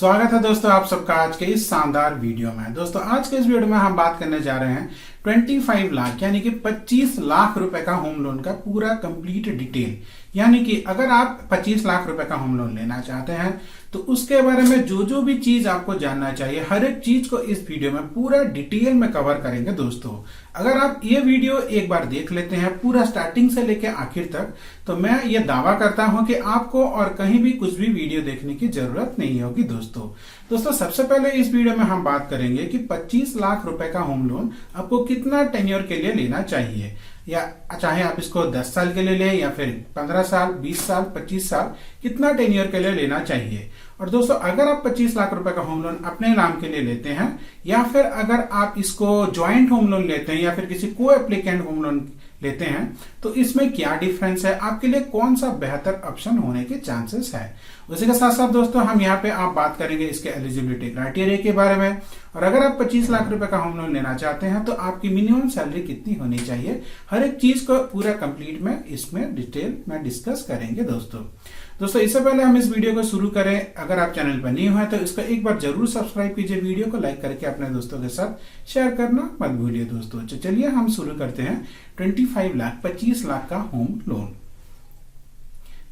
स्वागत है दोस्तों आप सबका आज के इस शानदार वीडियो में। दोस्तों आज के इस वीडियो में हम बात करने जा रहे हैं 25 लाख यानी कि 25 लाख रुपए का होम लोन का पूरा कंप्लीट डिटेल। यानी कि अगर आप 25 लाख रुपए का होम लोन लेना चाहते हैं तो उसके बारे में जो भी चीज आपको जानना चाहिए, हर एक चीज को इस वीडियो में पूरा डिटेल में कवर करेंगे। दोस्तों अगर आप ये वीडियो एक बार देख लेते हैं पूरा स्टार्टिंग से लेकर आखिर तक, तो मैं ये दावा करता हूं कि आपको और कहीं भी कुछ भी वीडियो देखने की जरूरत नहीं होगी। दोस्तों सबसे पहले इस वीडियो में हम बात करेंगे कि 25 लाख रुपए का होम लोन आपको कितना टेन्योर के लिए लेना चाहिए, या चाहे आप इसको 10 साल के लिए लें या फिर 15 साल, 20 साल, 25 साल, कितना टेन्योर के लिए लेना चाहिए। और दोस्तों अगर आप 25 लाख रुपए का होम लोन अपने नाम के लिए लेते हैं या फिर अगर आप इसको ज्वाइंट होम लोन लेते हैं या फिर किसी को एप्लीकेंट होम लोन लेते हैं तो इसमें क्या डिफरेंस है, आपके लिए कौन सा बेहतर ऑप्शन होने के चांसेस है। उसी के साथ साथ दोस्तों हम यहाँ पे आप बात करेंगे इसके एलिजिबिलिटी क्राइटेरिया के बारे में, और अगर आप 25 लाख रुपए का होम लोन लेना चाहते हैं तो आपकी मिनिमम सैलरी कितनी होनी चाहिए, हर एक चीज को पूरा कंप्लीट में इसमें डिटेल में डिस्कस करेंगे। दोस्तों इससे पहले हम इस वीडियो को शुरू करें, अगर आप चैनल पर नहीं हुए तो इसको एक बार जरूर सब्सक्राइब कीजिए, वीडियो को लाइक करके अपने दोस्तों के साथ शेयर करना मत भूलिए। दोस्तों चलिए हम शुरू करते हैं 25 लाख का होम लोन।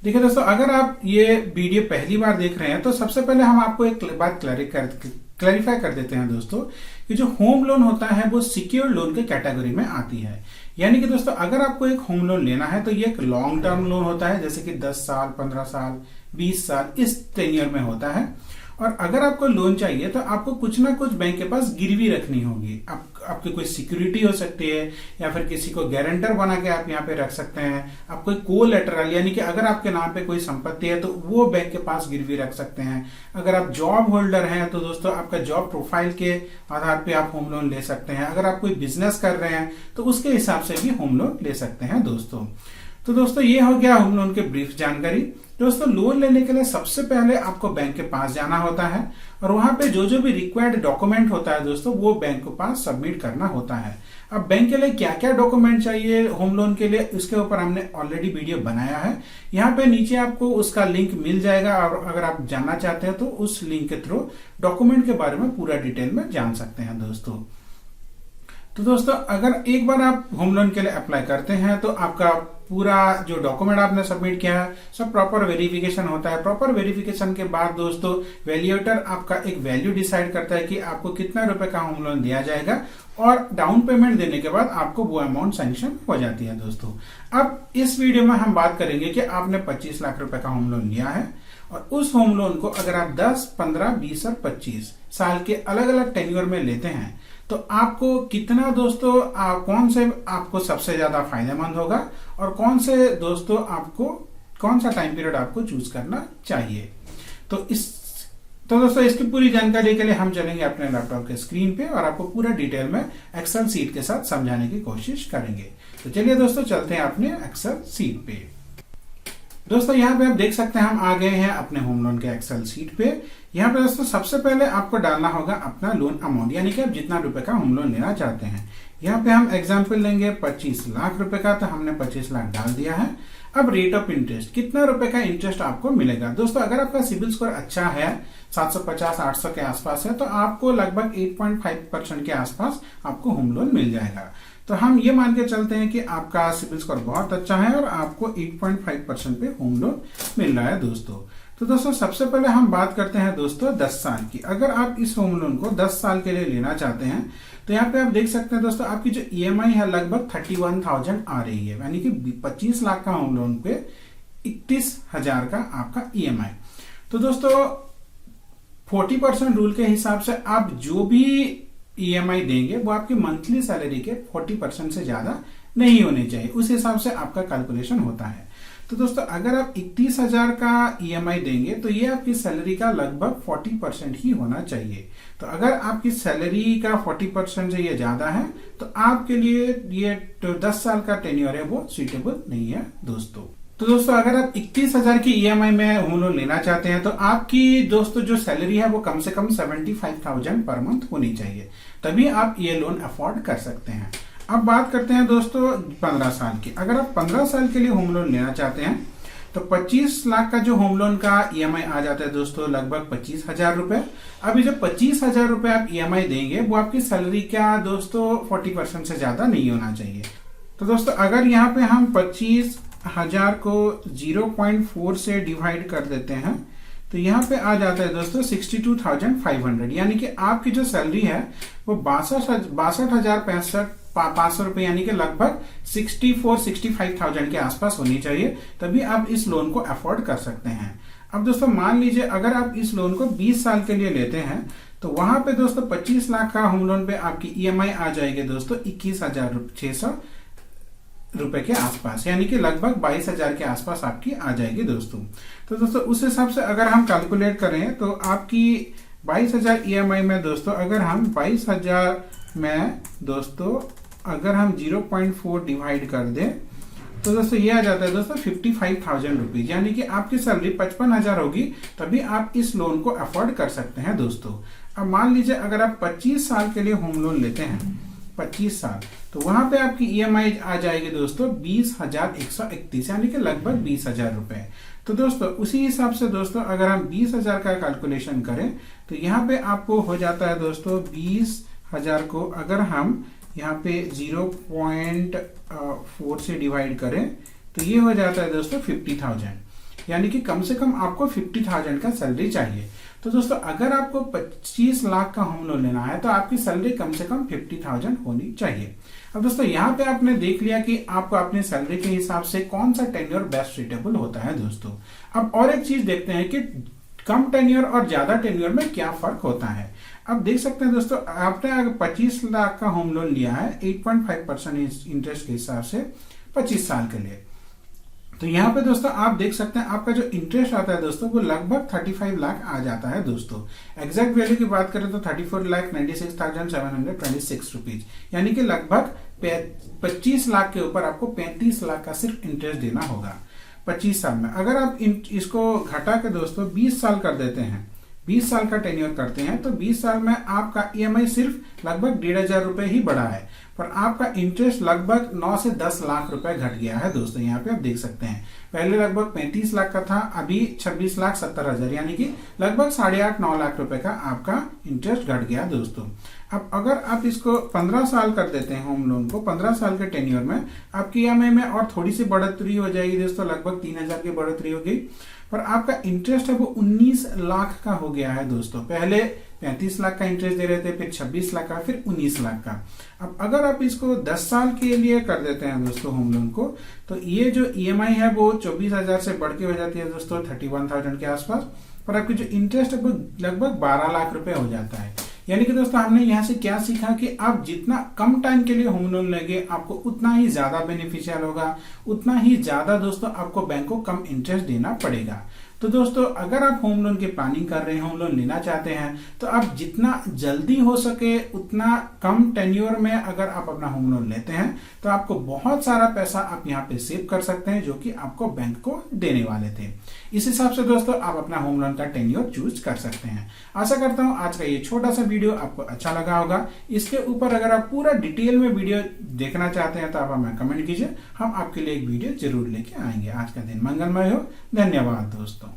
देखिए दोस्तों अगर आप ये वीडियो पहली बार देख रहे हैं तो सबसे पहले हम आपको एक बात क्लैरिफाई कर देते हैं दोस्तों कि जो होम लोन होता है वो सिक्योर लोन के कैटेगरी में आती है। यानी कि दोस्तों अगर आपको एक होम लोन लेना है तो ये एक लॉन्ग टर्म लोन होता है, जैसे कि 10 साल, 15 साल, 20 साल इस टेन्योर में होता है। और अगर आपको लोन चाहिए तो आपको कुछ ना कुछ बैंक के पास गिरवी रखनी होगी। आपकी कोई सिक्योरिटी हो सकती है या फिर किसी को गारंटर बना के आप यहाँ पे रख सकते हैं। आप कोई कोलैटरल यानी कि अगर आपके नाम पे कोई संपत्ति है तो वो बैंक के पास गिरवी रख सकते हैं। अगर आप जॉब होल्डर हैं तो दोस्तों आपका जॉब प्रोफाइल के आधार पे आप होम लोन ले सकते हैं। अगर आप कोई बिजनेस कर रहे हैं तो उसके हिसाब से भी होम लोन ले सकते हैं। दोस्तों ये हो गया होम लोन के ब्रीफ जानकारी। दोस्तों लोन लेने के लिए सबसे पहले आपको बैंक के पास जाना होता है और वहां पे जो भी रिक्वायर्ड डॉक्यूमेंट होता है दोस्तों वो बैंक के पास सबमिट करना होता है। अब बैंक के लिए क्या क्या डॉक्यूमेंट चाहिए होम लोन के लिए, उसके ऊपर हमने ऑलरेडी वीडियो बनाया है। यहाँ पे नीचे आपको उसका लिंक मिल जाएगा और अगर आप जानना चाहते हैं तो उस लिंक के थ्रू डॉक्यूमेंट के बारे में पूरा डिटेल में जान सकते हैं। दोस्तों अगर एक बार आप होम लोन के लिए अप्लाई करते हैं तो आपका पूरा जो डॉक्यूमेंट आपने सबमिट किया है सब प्रॉपर वेरिफिकेशन होता है। प्रॉपर वेरिफिकेशन के बाद दोस्तों वैल्यूएटर आपका एक वैल्यू डिसाइड करता है कि आपको कितना रुपए का होम लोन दिया जाएगा और डाउन पेमेंट देने के बाद आपको वो अमाउंट सैंक्शन हो जाती है। दोस्तों अब इस वीडियो में हम बात करेंगे कि आपने 25 लाख रुपए का होम लोन लिया है और उस होम लोन को अगर आप 10, 15, 20 और 25 साल के अलग अलग टेन्योर में लेते हैं तो आपको कितना दोस्तों कौन से आपको सबसे ज्यादा फायदेमंद होगा और कौन से दोस्तों आपको कौन सा टाइम पीरियड आपको चूज करना चाहिए। तो दोस्तों इसकी पूरी जानकारी के लिए हम चलेंगे अपने लैपटॉप के स्क्रीन पे और आपको पूरा डिटेल में एक्सेल सीट के साथ समझाने की कोशिश करेंगे। तो चलिए दोस्तों चलते हैं अपने एक्सेल सीट पे। दोस्तों यहाँ पे आप देख सकते हैं हम आ गए हैं अपने होम लोन के एक्सेल सीट पे। यहाँ पे दोस्तों सबसे पहले आपको डालना होगा अपना लोन अमाउंट, यानी कि आप जितना रुपए का होम लोन लेना चाहते हैं। यहाँ पे हम एग्जांपल लेंगे 25 लाख रुपए का, तो हमने 25 लाख डाल दिया है। अब रेट ऑफ इंटरेस्ट, कितना रुपए का इंटरेस्ट आपको मिलेगा। दोस्तों अगर आपका सिबिल स्कोर अच्छा है 750, 800 के आसपास है तो आपको लगभग 8.5% के आसपास आपको होम लोन मिल जाएगा। तो हम ये मान के चलते हैं कि आपका सिबिल स्कोर बहुत अच्छा है और आपको 8.5% पे होम लोन मिल रहा है। दोस्तों सबसे पहले हम बात करते हैं दोस्तों 10 साल की। अगर आप इस होम लोन को 10 साल के लिए लेना चाहते हैं तो यहाँ पे आप देख सकते हैं दोस्तों आपकी जो ईएमआई है लगभग 31,000 आ रही है, यानी कि 25 लाख का होम लोन पे 31,000 का आपका ईएमआई। तो दोस्तों 40% रूल के हिसाब से आप जो भी ईएमआई देंगे वो आपकी मंथली सैलरी के 40% से ज्यादा नहीं होनी चाहिए, उस हिसाब से आपका कैलकुलेशन होता है। तो दोस्तों अगर आप 31,000 का ईएमआई देंगे तो ये आपकी सैलरी का लगभग 40% ही होना चाहिए। तो अगर आपकी सैलरी का 40% से ये ज्यादा है तो आपके लिए ये 10 साल का टेन्योर है वो सुइटेबल नहीं है। दोस्तों अगर आप 31,000 की ईएमआई में होम लोन लेना चाहते हैं तो आपकी दोस्तों जो सैलरी है वो कम से कम 75,000 पर मंथ होनी चाहिए, तभी आप ये लोन अफोर्ड कर सकते हैं। अब बात करते हैं दोस्तों 15 साल की। अगर आप 15 साल के लिए होम लोन लेना चाहते हैं तो 25 लाख का जो होम लोन का ईएमआई आ जाता है दोस्तों लगभग 25,000 रुपए। अभी जो 25,000 रुपए आप ईएमआई देंगे वो आपकी सैलरी का दोस्तों 40% से ज्यादा नहीं होना चाहिए। तो दोस्तों अगर यहाँ पे हम 25,000 को 0.4 से डिवाइड कर देते हैं तो यहाँ पे आ जाता है दोस्तों 62,500, यानी कि आपकी जो सैलरी है वो 62,500 रुपए यानी कि लगभग 65,000 के आसपास होनी चाहिए, तभी आप इस लोन को अफोर्ड कर सकते हैं। अब दोस्तों मान लीजिए अगर आप इस लोन को 20 साल के लिए लेते हैं तो वहां पे दोस्तों 25 लाख का होम लोन पे आपकी ईएमआई आ जाएगी दोस्तों 21,600 रुपए के आसपास, यानी कि लगभग 22,000 के आसपास आपकी आ जाएगी दोस्तों। तो दोस्तों उस हिसाब से अगर हम कैलकुलेट करें तो आपकी 22,000 ईएमआई में दोस्तों अगर हम 22,000 में दोस्तों अगर हम 0.4 डिवाइड कर दें तो दोस्तों ये आ जाता है दोस्तों 55,000 रुपीज, यानी कि आपकी सैलरी 55,000 होगी तभी आप इस लोन को अफोर्ड कर सकते हैं दोस्तों। अब मान लीजिए अगर आप 25 साल के लिए होम लोन लेते हैं 25 साल, तो वहां पे आपकी ईएमआई आ जाएगी दोस्तों 20,131, यानी कि लगभग 20,000 रुपए। तो दोस्तों उसी हिसाब से दोस्तों अगर हम 20,000 का कैलकुलेशन करें तो यहाँ पे आपको हो जाता है दोस्तों 20,000 को अगर हम यहाँ पे 0.4 से डिवाइड करें तो ये हो जाता है दोस्तों 50,000, यानी कि कम से कम आपको 50,000 का सैलरी चाहिए। तो दोस्तों अगर आपको 25 लाख का होम लोन लेना है तो आपकी सैलरी कम से कम 50,000 होनी चाहिए। अब दोस्तों यहाँ पे आपने देख लिया कि आपको अपने सैलरी के हिसाब से कौन सा टेन्योर बेस्ट सुटेबल होता है दोस्तों। अब और एक चीज देखते हैं कि कम टेन्योर और ज्यादा टेन्योर में क्या फर्क होता है। अब देख सकते हैं दोस्तों आपने अगर 25 लाख का होम लोन लिया है 8.5% इंटरेस्ट के हिसाब से 25 साल के लिए, तो यहाँ पे दोस्तों आप देख सकते हैं आपका जो इंटरेस्ट आता है दोस्तों वो लगभग 35 लाख आ जाता है दोस्तों। एग्जैक्ट वैल्यू की बात करें तो 34,96,726 रुपीज, यानी कि लगभग 25 लाख के ऊपर आपको 35 लाख का सिर्फ इंटरेस्ट देना होगा 25 साल में। अगर आप इसको घटा के दोस्तों 20 साल कर देते हैं, 20 साल का टेन्योर करते हैं तो 20 साल में आपका ईएमआई सिर्फ लगभग 1,500 रुपए ही बढ़ा है, पर आपका इंटरेस्ट लगभग 9 से 10 लाख रुपए घट गया है दोस्तों। यहाँ पे आप देख सकते हैं पहले लगभग 35 लाख का था, अभी 26,70,000, यानी कि लगभग 8.5-9 लाख रुपए का आपका इंटरेस्ट घट गया दोस्तों। अब अगर आप इसको 15 साल कर देते हैं होम लोन को, 15 साल के टेन्योर में आपकी ईएमआई में और थोड़ी सी बढ़ोतरी हो जाएगी दोस्तों, लगभग 3,000 की बढ़ोतरी होगी, पर आपका इंटरेस्ट है वो 19 लाख का हो गया है दोस्तों। पहले 35 लाख का इंटरेस्ट दे रहे थे, फिर 26 लाख का, फिर 19 लाख का। अब अगर आप इसको 10 साल के लिए कर देते हैं दोस्तों होम लोन को, तो ये जो ईएमआई है वो 24,000 से बढ़ के हो जाती है दोस्तों 31,000 के आसपास, पर आपकी जो इंटरेस्ट है वो लगभग 12 लाख रुपए हो जाता है। यानी कि दोस्तों हमने यहाँ से क्या सीखा कि आप जितना कम टाइम के लिए होम लोन लेंगे आपको उतना ही ज्यादा बेनिफिशियल होगा, उतना ही ज्यादा दोस्तों आपको बैंक को कम इंटरेस्ट देना पड़ेगा। तो दोस्तों अगर आप होम लोन की प्लानिंग कर रहे हैं, होम लोन लेना चाहते हैं, तो आप जितना जल्दी हो सके उतना कम टेन्योर में अगर आप अपना होम लोन लेते हैं तो आपको बहुत सारा पैसा आप यहाँ पे सेव कर सकते हैं जो कि आपको बैंक को देने वाले थे। इस हिसाब से दोस्तों आप अपना होम लोन का टेन्योर चूज कर सकते हैं। आशा करता हूं आज का ये छोटा सा वीडियो आपको अच्छा लगा होगा। इसके ऊपर अगर आप पूरा डिटेल में वीडियो देखना चाहते हैं तो आप हमें कमेंट कीजिए, हम आपके लिए एक वीडियो जरूर लेके आएंगे। आज का दिन मंगलमय हो। धन्यवाद दोस्तों।